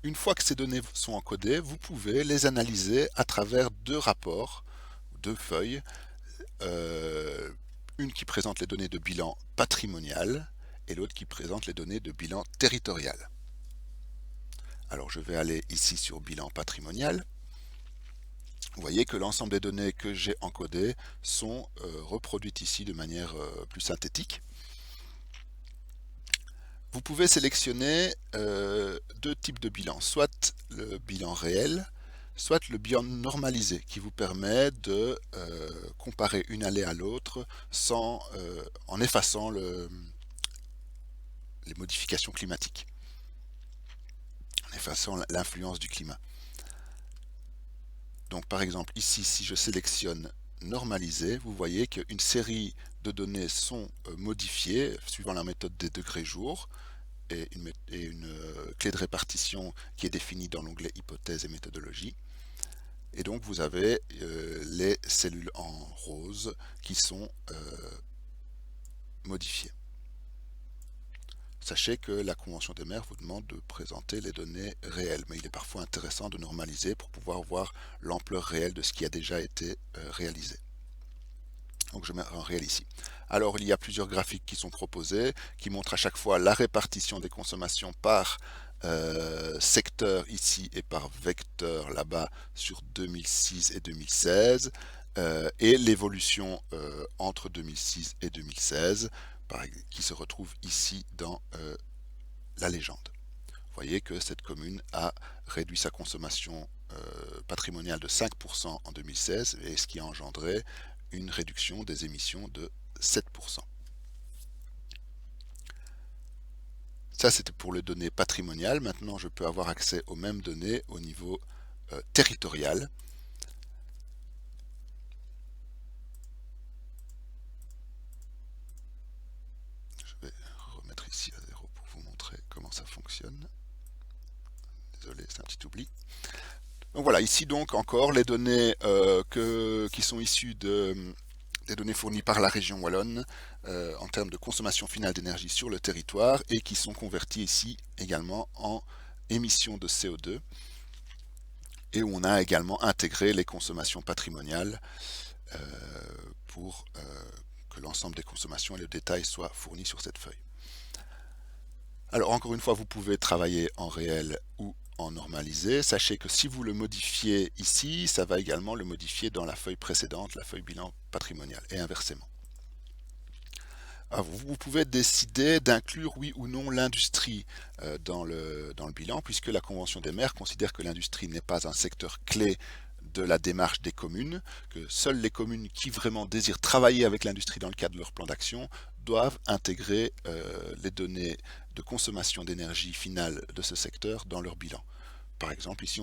Une fois que ces données sont encodées, vous pouvez les analyser à travers deux rapports, deux feuilles, euh, une qui présente les données de bilan patrimonial et l'autre qui présente les données de bilan territorial. Alors je vais aller ici sur bilan patrimonial. Vous voyez que l'ensemble des données que j'ai encodées sont reproduites ici de manière plus synthétique. Vous pouvez sélectionner deux types de bilans, soit le bilan réel, soit le bilan normalisé, qui vous permet de comparer une année à l'autre en effaçant les modifications climatiques, en effaçant l'influence du climat. Donc par exemple ici, si je sélectionne normaliser, vous voyez qu'une série de données sont modifiées suivant la méthode des degrés jours et une clé de répartition qui est définie dans l'onglet hypothèses et méthodologie. Et donc vous avez les cellules en rose qui sont modifiées. Sachez que la Convention des maires vous demande de présenter les données réelles, mais il est parfois intéressant de normaliser pour pouvoir voir l'ampleur réelle de ce qui a déjà été réalisé. Donc je mets en réel ici. Alors il y a plusieurs graphiques qui sont proposés, qui montrent à chaque fois la répartition des consommations par secteur ici et par vecteur là-bas sur 2006 et 2016, et l'évolution entre 2006 et 2016, qui se retrouve ici dans la légende. Vous voyez que cette commune a réduit sa consommation patrimoniale de 5% en 2016, et ce qui a engendré une réduction des émissions de 7%. Ça, c'était pour les données patrimoniales. Maintenant, je peux avoir accès aux mêmes données au niveau territorial. Je vais remettre ici à 0 pour vous montrer comment ça fonctionne. Désolé, c'est un petit oubli. Donc voilà, ici donc encore les données qui sont issues des données fournies par la région wallonne en termes de consommation finale d'énergie sur le territoire et qui sont converties ici également en émissions de CO2 et où on a également intégré les consommations patrimoniales pour que l'ensemble des consommations et le détail soient fournis sur cette feuille. Alors encore une fois, vous pouvez travailler en réel ou en normalisé. Sachez que si vous le modifiez ici, ça va également le modifier dans la feuille précédente, la feuille bilan patrimonial, et inversement. Alors, vous pouvez décider d'inclure oui ou non l'industrie dans le bilan, puisque la Convention des maires considère que l'industrie n'est pas un secteur clé de la démarche des communes, que seules les communes qui vraiment désirent travailler avec l'industrie dans le cadre de leur plan d'action doivent intégrer les données de consommation d'énergie finale de ce secteur dans leur bilan. Par exemple, ici,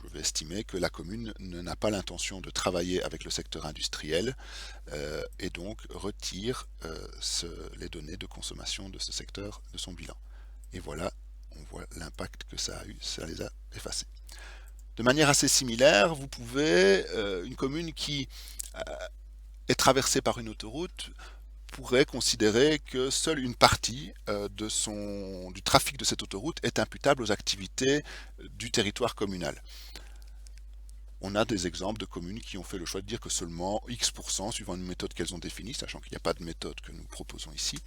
je vais estimer que la commune n'a pas l'intention de travailler avec le secteur industriel et donc retire les données de consommation de ce secteur de son bilan. Et voilà, on voit l'impact que ça a eu, ça les a effacés. De manière assez similaire, vous pouvez, une commune qui est traversée par une autoroute pourrait considérer que seule une partie du trafic de cette autoroute est imputable aux activités du territoire communal. On a des exemples de communes qui ont fait le choix de dire que seulement X%, suivant une méthode qu'elles ont définie, sachant qu'il n'y a pas de méthode que nous proposons ici,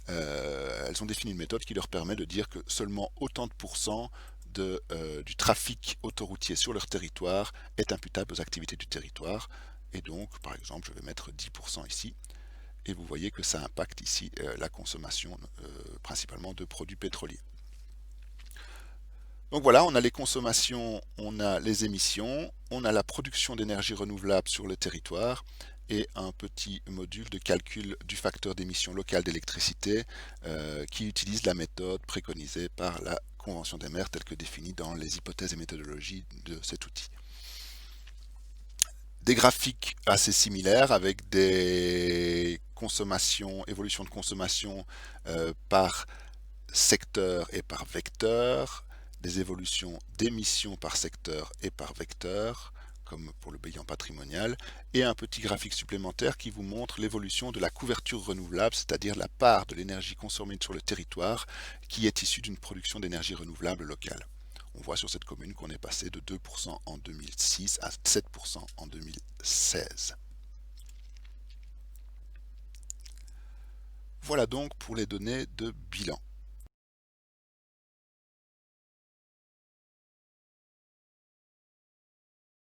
elles ont défini une méthode qui leur permet de dire que seulement autant de pourcents du trafic autoroutier sur leur territoire est imputable aux activités du territoire. Et donc, par exemple, je vais mettre 10% ici. Et vous voyez que ça impacte ici la consommation principalement de produits pétroliers. Donc voilà, on a les consommations, on a les émissions, on a la production d'énergie renouvelable sur le territoire et un petit module de calcul du facteur d'émission locale d'électricité qui utilise la méthode préconisée par la Convention des maires telle que définie dans les hypothèses et méthodologies de cet outil. Des graphiques assez similaires avec des consommations, évolution de consommation par secteur et par vecteur, des évolutions d'émissions par secteur et par vecteur, comme pour le bilan patrimonial, et un petit graphique supplémentaire qui vous montre l'évolution de la couverture renouvelable, c'est-à-dire la part de l'énergie consommée sur le territoire qui est issue d'une production d'énergie renouvelable locale. On voit sur cette commune qu'on est passé de 2% en 2006 à 7% en 2016. Voilà donc pour les données de bilan.